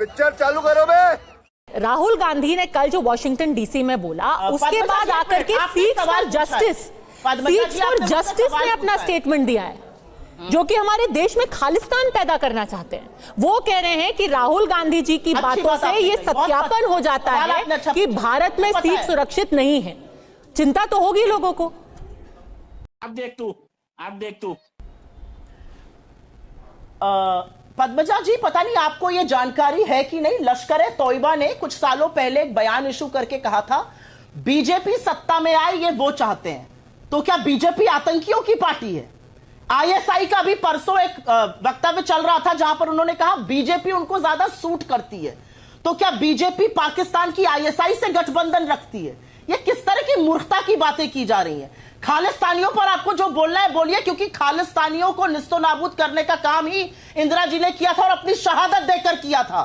Picture चालू करो बे। राहुल गांधी ने कल जो वॉशिंगटन डीसी में बोला, उसके बाद आकर के सीक्स फॉर जस्टिस ने अपना स्टेटमेंट दिया है, जो कि हमारे देश में खालिस्तान पैदा करना चाहते हैं। वो कह रहे हैं कि राहुल गांधी जी की बातों से ये सत्यापन हो जाता है कि भारत में सीख सुरक्षित नहीं है। चिंता तो होगी लोगों को। आप देख तू पद्मजा जी, पता नहीं आपको यह जानकारी है कि नहीं, लश्कर-ए-तौयबा ने कुछ सालों पहले एक बयान इशू करके कहा था बीजेपी सत्ता में आए ये वो चाहते हैं। तो क्या बीजेपी आतंकियों की पार्टी है? आईएसआई का भी परसों एक वक्तव्य चल रहा था जहां पर उन्होंने कहा बीजेपी उनको ज्यादा सूट करती है। तो क्या बीजेपी पाकिस्तान की आईएसआई से गठबंधन रखती है? ये किस तरह की मूर्खता की बातें की जा रही हैं? खालिस्तानियों पर आपको जो बोलना है बोलिए, क्योंकि खालिस्तानियों को निस्तो नाबूद करने का काम ही इंदिरा जी ने किया था और अपनी शहादत देकर किया था।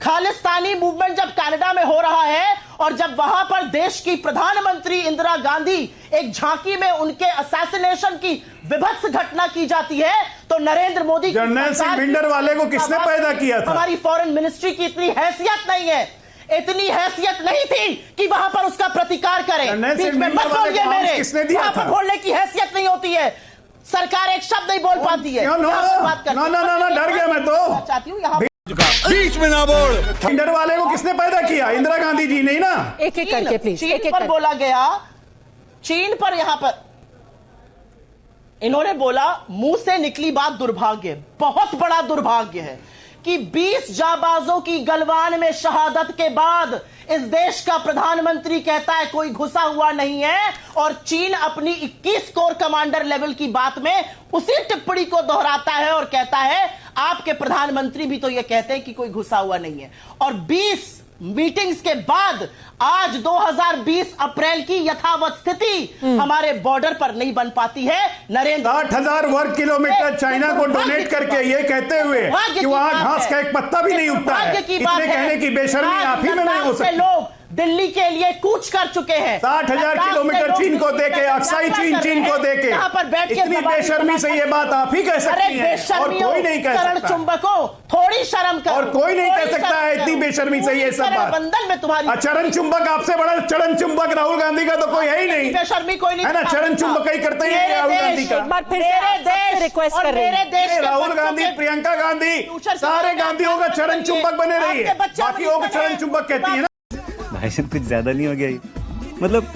खालिस्तानी मूवमेंट जब कनाडा में हो रहा है और जब वहां पर देश की प्रधानमंत्री इंदिरा गांधी एक झांकी में उनके असैसिनेशन की विभत्स घटना की जाती है, तो नरेंद्र मोदी जर्नल सिंह भिंडर वाले को किसने पैदा किया था? हमारी फॉरेन मिनिस्ट्री की इतनी हैसियत नहीं है, इतनी हैसियत नहीं थी कि वहां पर उसका प्रतिकार करें। बीच में मत बोलिए मेरे, वहां पर बोलने की हैसियत नहीं होती है। सरकार एक शब्द नहीं बोल पाती है। ना डर गया मैं तो। चाहती हूँ यहाँ बीच में ना बोल। भिंडर वाले को किसने पैदा किया? इंदिरा गांधी जी नहीं ना। एक एक करके प्लीज। चीन पर बोला गया, चीन पर यहां पर इन्होंने बोला, मुंह से निकली बात दुर्भाग्य, बहुत बड़ा दुर्भाग्य है कि 20 जाबाजों की गलवान में शहादत के बाद इस देश का प्रधानमंत्री कहता है कोई घुसा हुआ नहीं है, और चीन अपनी 21 कोर कमांडर लेवल की बात में उसी टिप्पणी को दोहराता है और कहता है आपके प्रधानमंत्री भी तो यह कहते हैं कि कोई घुसा हुआ नहीं है। और 20 मीटिंग्स के बाद आज 2020 अप्रैल की यथावत स्थिति हमारे बॉर्डर पर नहीं बन पाती है। नरेंद्र 60,000 वर्ग किलोमीटर चाइना को डोनेट करके ये कहते हुए कि वहां घास का एक पत्ता भी नहीं उगता है, इतने कहने की बेशर्मी आप ही में नहीं हो सकती। लोग दिल्ली के लिए कूच कर चुके हैं। 60,000 किलोमीटर चीन को देके, अक्साई चीन को देके, यहाँ पर बैठ के इतनी बेशर्मी से ये बात आप ही कह सकती हैं और कोई नहीं कह सकता। चुंबकों थोड़ी शर्म करो, और कोई नहीं कह सकता है इतनी बेशर्मी से ये सब बात। बंधन में तुम्हारी चरण चुंबक, आपसे बड़ा चरण चुंबक राहुल गांधी का तो कोई है ही नहीं। बेशर्मी कोई नहीं है ना, चरण चुंबक ही करते हैं राहुल गांधी का। एक बार फिर से रिक्वेस्ट कर रहे हैं। राहुल गांधी, प्रियंका गांधी, सारे गांधियों का चरण चुंबक बने रही है, बाकी लोग चरण चुंबक कहती है ना। भाषण कुछ ज्यादा नहीं हो गया ये? मतलब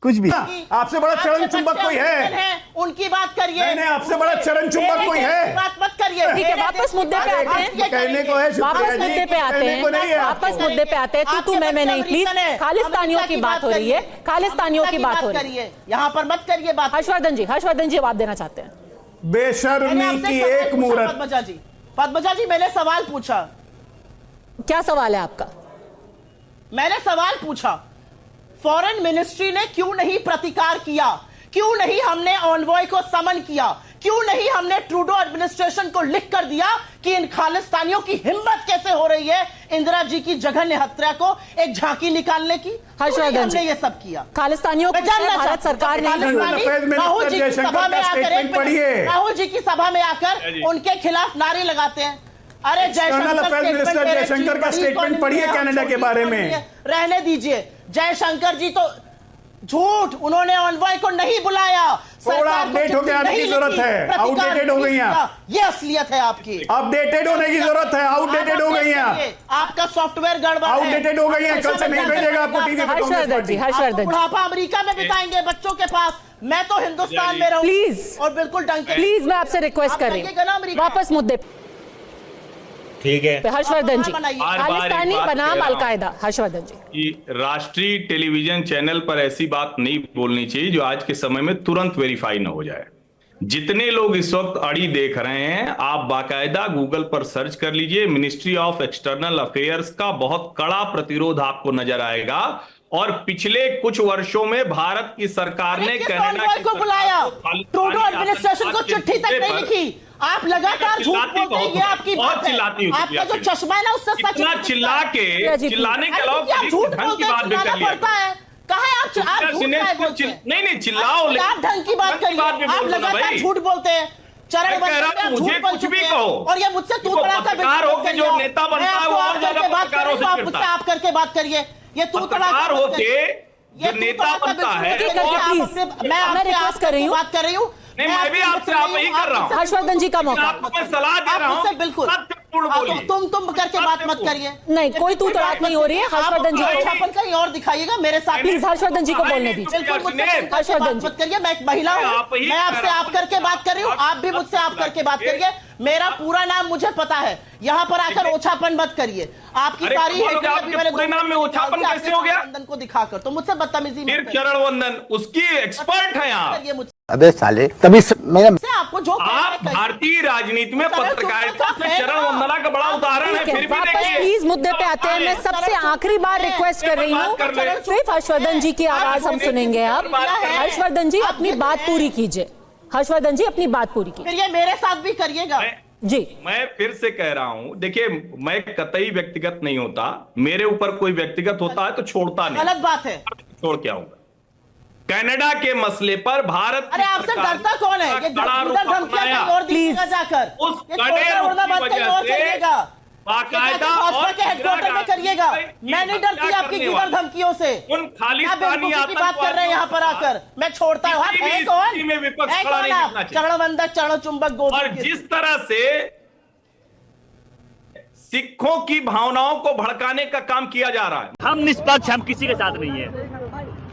कुछ भी। आपसे बड़ा चरण चुंबक कोई है? उनकी बात करिए। नहीं, आपसे बड़ा चरण चुंबक कोई है? बात मत करिए। ठीक है, वापस मुद्दे पे आते हैं। कहने को है, वापस मुद्दे पे आते हैं। वापस मुद्दे पे आते हैं। तू मैं नहीं, प्लीज। खालिस्तानियों की बात हो रही है, खालिस्तानियों की बात हो रही है। यहाँ पर मत करिए बात। हर्षवर्धन जी जवाब देना चाहते हैं। बेशर्मी की एक मूरत। पद्मजा जी मैंने सवाल पूछा। क्या सवाल है आपका? मैंने सवाल पूछा, फॉरेन मिनिस्ट्री ने क्यों नहीं प्रतिकार किया? क्यों नहीं हमने ऑनवॉय को समन किया? क्यों नहीं हमने ट्रूडो एडमिनिस्ट्रेशन को लिख कर दिया कि इन खालिस्तानियों की हिम्मत कैसे हो रही है इंदिरा जी की जघन्य हत्या को एक झांकी निकालने की? हर्षवर्धन जी, ये सब किया खालिस्तानियों को भारत सरकार ने राहुल जी की सभा में आकर, राहुल जी की सभा में आकर उनके खिलाफ नारे लगाते हैं। अरे जयशंकर का स्टेटमेंट पढ़िए कनाडा के बारे में। रहने दीजिए, जयशंकर जी तो झूठ, उन्होंने ऑनवॉय को नहीं बुलाया। थोड़ा अपडेट होके आने की जरूरत है, आउटडेटेड हो गई हैं। ये असलियत है आपकी, अपडेटेड होने की जरूरत है, आउटडेटेड हो गई हैं। आपका सॉफ्टवेयर गड़बड़ है, आउटडेटेड हो गई है। कल से नहीं भेजेगा आपको टीवी पे। हर्षवर्धन जी, बुढ़ापा अमेरिका में बिताएंगे बच्चों के पास, मैं तो हिंदुस्तान में रहूं। प्लीज, और बिल्कुल डंक, प्लीज मैं आपसे रिक्वेस्ट कर रही हूँ, वापस मुद्दे। ठीक है हर्षवर्धन जी, खालिस्तानी बनाम अलकायदा। हर्षवर्धन जी, राष्ट्रीय टेलीविजन चैनल पर ऐसी बात नहीं बोलनी चाहिए जो आज के समय में तुरंत वेरीफाई न हो जाए। जितने लोग इस वक्त अड़ी देख रहे हैं, आप बाकायदा गूगल पर सर्च कर लीजिए, मिनिस्ट्री ऑफ एक्सटर्नल अफेयर्स का बहुत कड़ा प्रतिरोध आपको नजर आएगा। और पिछले कुछ वर्षों में भारत की सरकार ने कनाडा को बुलाया, ट्रूडो एडमिनिस्ट्रेशन को चिट्ठी तक नहीं लिखी। आप लगातार झूठ बोलते हैं, ये आपकी बात है। आपका जो चश्मा है ना, उससे सच चिल्लाने के अलावा झूठ बोलते हैं, पड़ता है। कहा है आप नहीं चिल्लाओ, आप ढंग की बात करिए। आप लगातार झूठ बोलते हैं। चरण मुझे कुछ भी कहो, और ये मुझसे तू बड़ा सा पत्रकार हो के जो नेता बनता है वो और ज्यादा से आप चिढ़ता मुझसे है। आप करके बात करिए। ये तू पत्रकार होके ये जो नेता बनता है मैं रिक्वेस्ट कर रही हूँ, बात कर रही हूँ। नहीं, मैं भी आपसे आप ही कर रहा हूँ। हर्षवर्धन जी का मौका। आपको मैं सलाह दे रहा हूँ, बिल्कुल सत्यपूर्ण बोलिए। तुम करके बात मत करिए। नहीं, कोई तू तड़ाक नहीं हो रही है। हर्षवर्धन जी को अच्छापन कहीं और दिखाइएगा मेरे साथ। प्लीज हर्षवर्धन जी को बोलने दीजिए। बिल्कुल मुझसे हर्षवर्धन जी मत करिए, मैं एक महिला हूँ, मैं आपसे आप करके बात कर रही हूँ, आप भी मुझसे आप करके बात करिए। मेरा पूरा नाम मुझे पता है, यहाँ पर आकर ओछापन मत करिए। आपकी सारी पूरे नाम में ओछापन कैसे हो गया? वंदन को दिखाकर तो मुझसे बदतमीजी फिर चरण वंदन उसकी एक्सपर्ट है आप। करिए मुझसे। अबे साले तभी मेरा आपको जो आप भारतीय राजनीति में पत्रकारिता से चरण वंदना का बड़ा उदाहरण है। ठीक है, फिर भी वापस देखिए, प्लीज मुद्दे पे आते हैं। मैं सबसे आखिरी बार रिक्वेस्ट कर रही हूँ, सिर्फ हर्षवर्धन जी की आवाज हम सुनेंगे अब। हर्षवर्धन जी अपनी बात पूरी कीजिए। हर्षवर्धन जी अपनी बात पूरी कीजिए। फिर ये मेरे साथ भी करिएगा जी। मैं फिर से कह रहा हूं, देखिए मैं कतई व्यक्तिगत नहीं होता, मेरे ऊपर कोई व्यक्तिगत होता है तो छोड़ता नहीं, गलत बात है। छोड़ के आऊंगा। कनाडा के मसले पर भारत अरे आपसे डरता कौन है? ये धमकियां और दीजिएगा जाकर उस कड़े रुख की वजह से बाकायदा भाजपा के हेडक्वार्टर में करिएगा। मैं नहीं डरती आपकी किधर धमकियों से। उन खालिस्तानी की बात कर रहे हैं यहाँ पर आकर। मैं छोड़ता हूँ। चरणवंदक चरण चुंबक और जिस तरह से सिखों की भावनाओं को भड़काने का काम किया जा रहा है, हम निष्पक्ष, हम किसी के साथ नहीं है।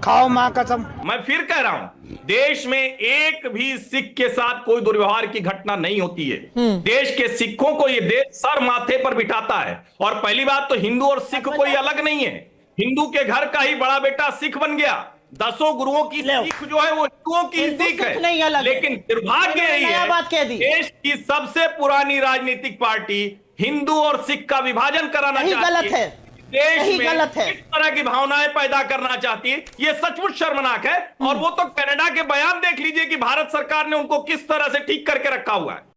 खाओ माँ कसम। मैं फिर कह रहा हूं, देश में एक भी सिख के साथ कोई दुर्व्यवहार की घटना नहीं होती है। देश के सिखों को ये देश सर माथे पर बिठाता है। और पहली बात तो हिंदू और सिख कोई अलग नहीं है। हिंदू के घर का ही बड़ा बेटा सिख बन गया। 10 गुरुओं की सीख जो है वो हिंदुओं की सीख है। लेकिन दुर्भाग्य यही है, देश की सबसे पुरानी राजनीतिक पार्टी हिंदू और सिख का विभाजन कराना चाहती है। देश में इस तरह की भावनाएं पैदा करना चाहती है, ये सचमुच शर्मनाक है। और वो तो कनाडा के बयान देख लीजिए कि भारत सरकार ने उनको किस तरह से ठीक करके रखा हुआ है।